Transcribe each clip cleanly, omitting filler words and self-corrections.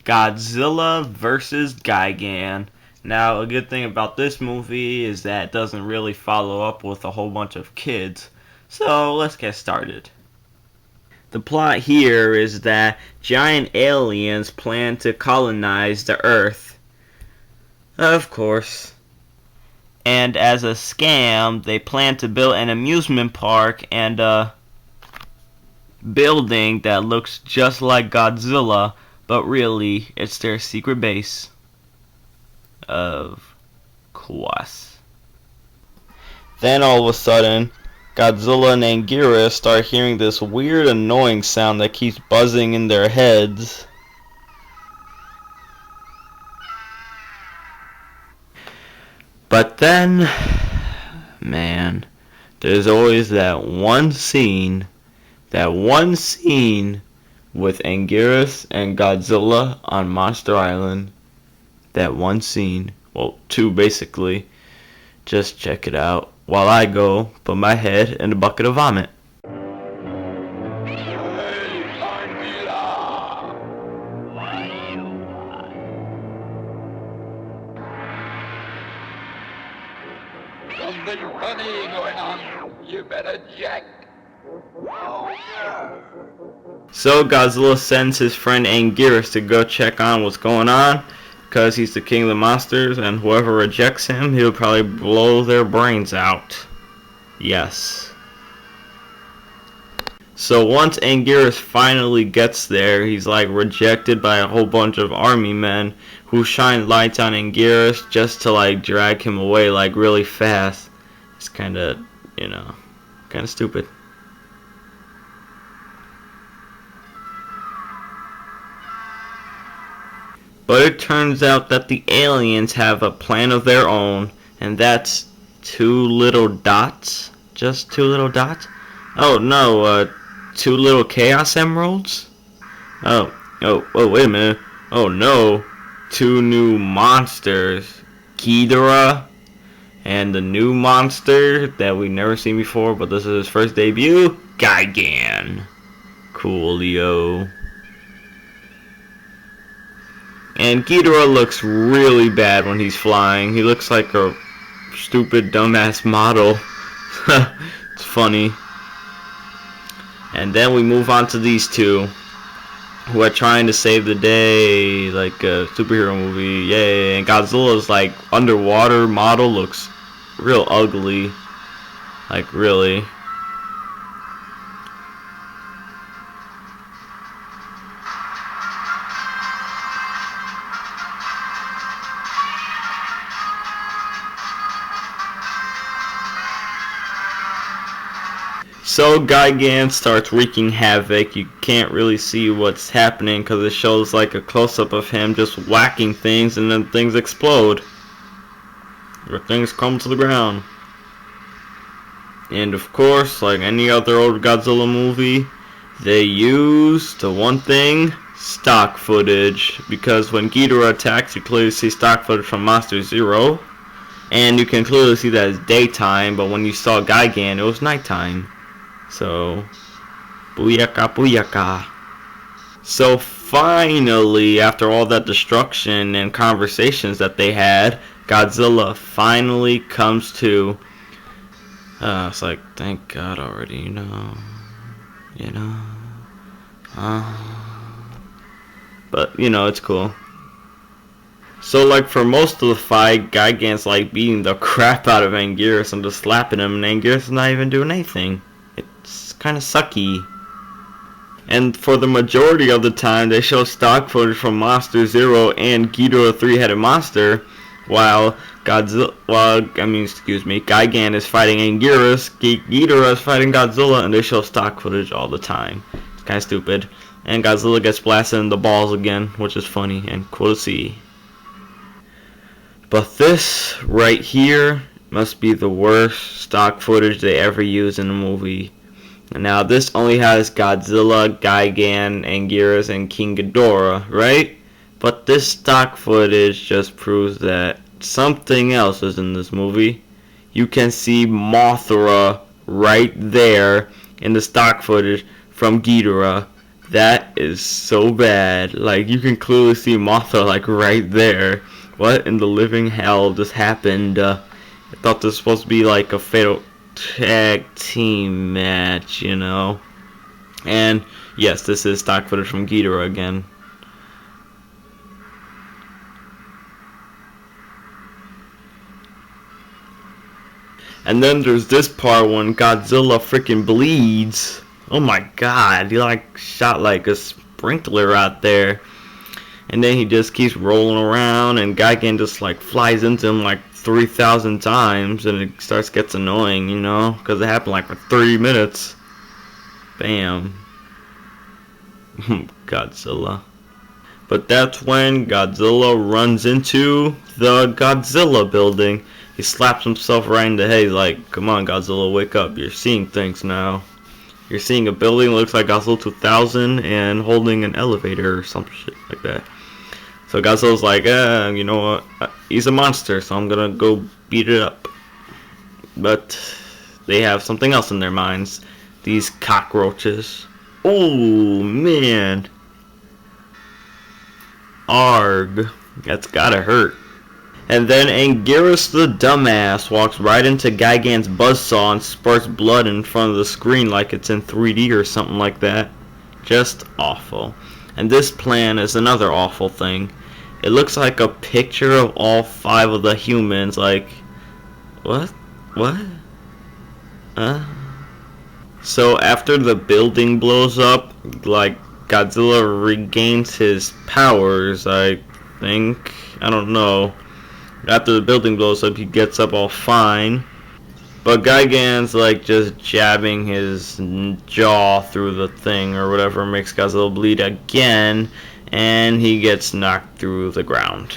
Godzilla vs. Gigan. Now, a good thing about this movie is that it doesn't really follow up with a whole bunch of kids. So, let's get started. The plot here is that giant aliens plan to colonize the Earth. Of course. And as a scam, they plan to build an amusement park and a building that looks just like Godzilla, but really, it's their secret base. Of course. Then all of a sudden, Godzilla and Ghidorah start hearing this weird annoying sound that keeps buzzing in their heads. But then, man, there's always that one scene with Anguirus and Godzilla on Monster Island. That one scene, well, two basically. Just check it out while I go put my head in a bucket of vomit. Something funny going on. You better check. So Godzilla sends his friend Anguirus to go check on what's going on, because he's the king of the monsters, and whoever rejects him, he'll probably blow their brains out. Yes. So once Anguirus finally gets there, he's like rejected by a whole bunch of army men who shine lights on Anguirus just to like drag him away like really fast. It's kinda, kinda stupid. But it turns out that the aliens have a plan of their own, and that's two little dots. Just two little dots? Oh no, two little Chaos Emeralds? Oh, wait a minute. Oh no, two new monsters. Ghidorah, and the new monster that we've never seen before, but this is his first debut, Gigan. Coolio. And Ghidorah looks really bad when he's flying. He looks like a stupid, dumbass model. It's funny. And then we move on to these two, who are trying to save the day, like a superhero movie. Yay! And Godzilla's like underwater model looks real ugly. Like really. So Gigan starts wreaking havoc. You can't really see what's happening because it shows like a close-up of him just whacking things, and then things explode. Or things come to the ground. And of course, like any other old Godzilla movie, they use the one thing, stock footage. Because when Ghidorah attacks, you clearly see stock footage from Monster Zero. And you can clearly see that it's daytime, but when you saw Gigan, it was nighttime. So, booyaka booyaka. So finally, after all that destruction and conversations that they had, Godzilla finally comes to. It's like, thank God already, But, it's cool. So, like, for most of the fight, Gigan's, like, beating the crap out of Anguirus and just slapping him, and Anguirus is not even doing anything. It's kind of sucky. And for the majority of the time, they show stock footage from Monster Zero and Ghidorah Three-Headed Monster, while Gigan is fighting Anguirus, Ghidorah is fighting Godzilla, and they show stock footage all the time. It's kind of stupid. And Godzilla gets blasted in the balls again, which is funny and cool to see. But this right here must be the worst stock footage they ever used in a movie. Now this only has Godzilla, Gigan, Anguirus, and King Ghidorah, right? But this stock footage just proves that something else is in this movie. You can see Mothra right there in the stock footage from Ghidorah. That is so bad. Like, you can clearly see Mothra, like, right there. What in the living hell just happened? I thought this was supposed to be, like, a fatal tag team match, you know? And, yes, this is stock footage from Ghidorah again. And then there's this part when Godzilla freaking bleeds. Oh my god, he like shot like a sprinkler out there. And then he just keeps rolling around and Gigan just like flies into him like 3,000 times and it gets annoying, you know? Because it happened like for 30 minutes. Bam. Godzilla. But that's when Godzilla runs into the Godzilla building. He slaps himself right in the head. He's like, come on, Godzilla, wake up. You're seeing things now. You're seeing a building that looks like Godzilla 2000 and holding an elevator or some shit like that. So Godzilla's like, you know what? He's a monster, so I'm gonna go beat it up. But they have something else in their minds. These cockroaches. Oh, man. Arg. That's gotta hurt. And then Anguirus the dumbass walks right into Gigan's buzzsaw and sparks blood in front of the screen like it's in 3D or something like that. Just awful. And this plan is another awful thing. It looks like a picture of all 5 of the humans, like, what? What? So after the building blows up, like, Godzilla regains his powers, I think. I don't know. After the building blows up, he gets up all fine. But Gigan's like just jabbing his jaw through the thing or whatever, makes Godzilla bleed again, and he gets knocked through the ground.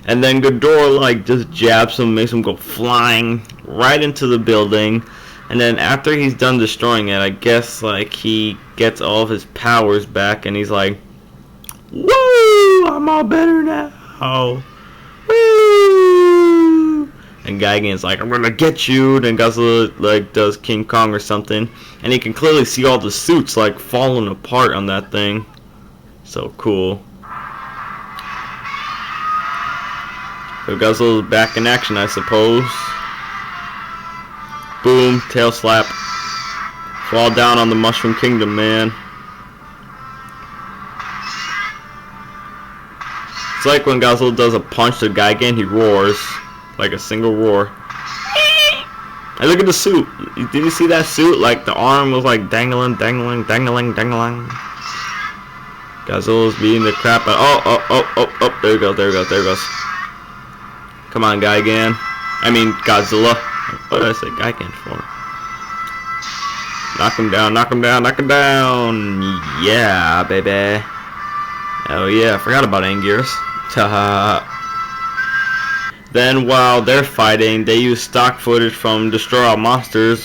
And then Ghidorah like just jabs him, makes him go flying right into the building. And then after he's done destroying it, I guess like he gets all of his powers back, and he's like, "Woo! I'm all better now." Woo! And Gigan's like, I'm gonna get you. Then Godzilla like does King Kong or something, and he can clearly see all the suits like falling apart on that thing. So cool. So Godzilla's back in action, I suppose. Boom, tail slap. Fall down on the Mushroom Kingdom, man. It's like when Godzilla does a punch to Gigan, he roars. Like a single roar. And look at the suit. Did you see that suit? Like the arm was like dangling, dangling, dangling, dangling. Godzilla's beating the crap out. Oh, there he goes, there he goes, there he goes. Come on, Gigan. I mean, Godzilla. What did I say Gigan for? Knock him down, knock him down, knock him down. Yeah, baby. Oh yeah, I forgot about Anguirus. Then while they're fighting, they use stock footage from Destroy All Monsters.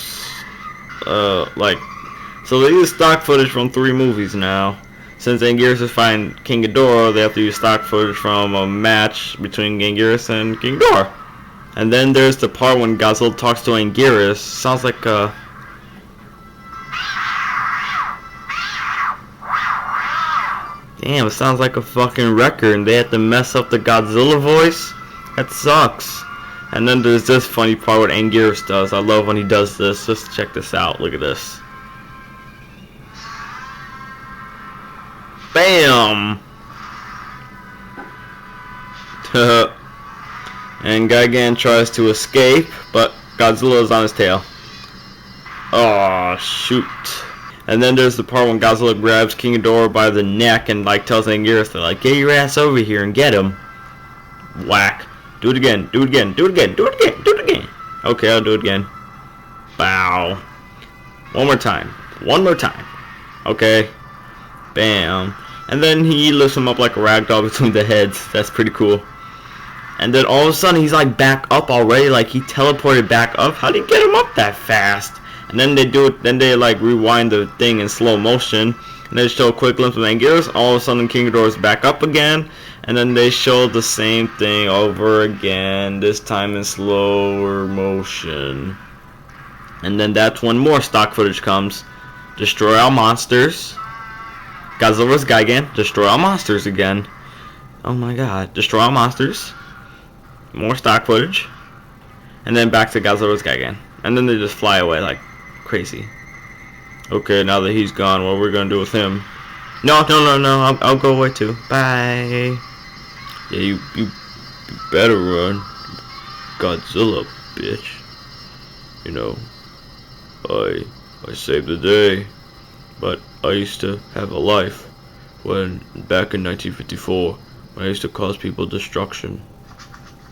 So they use stock footage from 3 movies now. Since Anguirus is fighting King Ghidorah, they have to use stock footage from a match between Anguirus and King Ghidorah. And then there's the part when Godzilla talks to Anguirus. Sounds like a... Damn, it sounds like a fucking record, and they had to mess up the Godzilla voice? That sucks. And then there's this funny part what Anguirus does. I love when he does this. Just check this out. Look at this. Bam! And Gigan tries to escape, but Godzilla is on his tail. Oh, shoot. And then there's the part when Godzilla grabs King Ghidorah by the neck and like tells Anguirus to like, get your ass over here and get him. Whack. Do it again, do it again, do it again, do it again, do it again. Okay, I'll do it again. Bow. One more time. One more time. Okay. Bam. And then he lifts him up like a ragdoll between the heads. That's pretty cool. And then all of a sudden he's like back up already. Like he teleported back up. How did he get him up that fast? And then they do it. Then they like rewind the thing in slow motion. And they show a quick glimpse of Anguirus. All of a sudden King Ghidorah is back up again. And then they show the same thing over again. This time in slower motion. And then that's when more stock footage comes. Destroy All Monsters. Godzilla vs. Gigan, destroy all monsters again. Oh my god, destroy all monsters. More stock footage. And then back to Godzilla vs. Gigan. And then they just fly away like crazy. Okay, now that he's gone, what are we gonna do with him? No, I'll go away too. Bye. Yeah, you better run. Godzilla, bitch. You know, I saved the day, but I used to have a life when back in 1954 when I used to cause people destruction.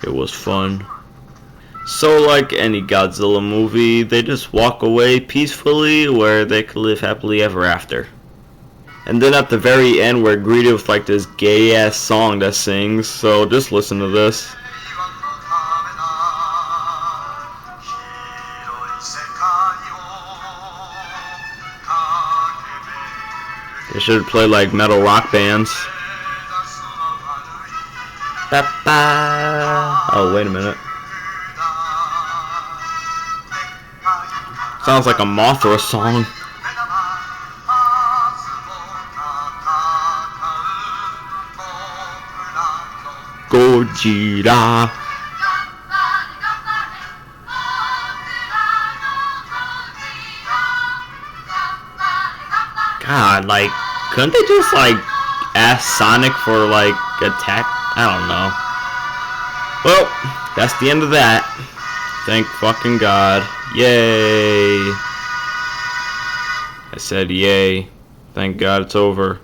It was fun. So like any Godzilla movie, they just walk away peacefully where they could live happily ever after. And then at the very end we're greeted with like this gay ass song that sings, so just listen to this. They should play like metal rock bands. Ba-ba. Oh, wait a minute. Sounds like a Mothra song. Godzilla. God, like, couldn't they just like ask Sonic for like attack? I don't know. Well, that's the end of that. Thank fucking God. Yay. I said yay. Thank God it's over.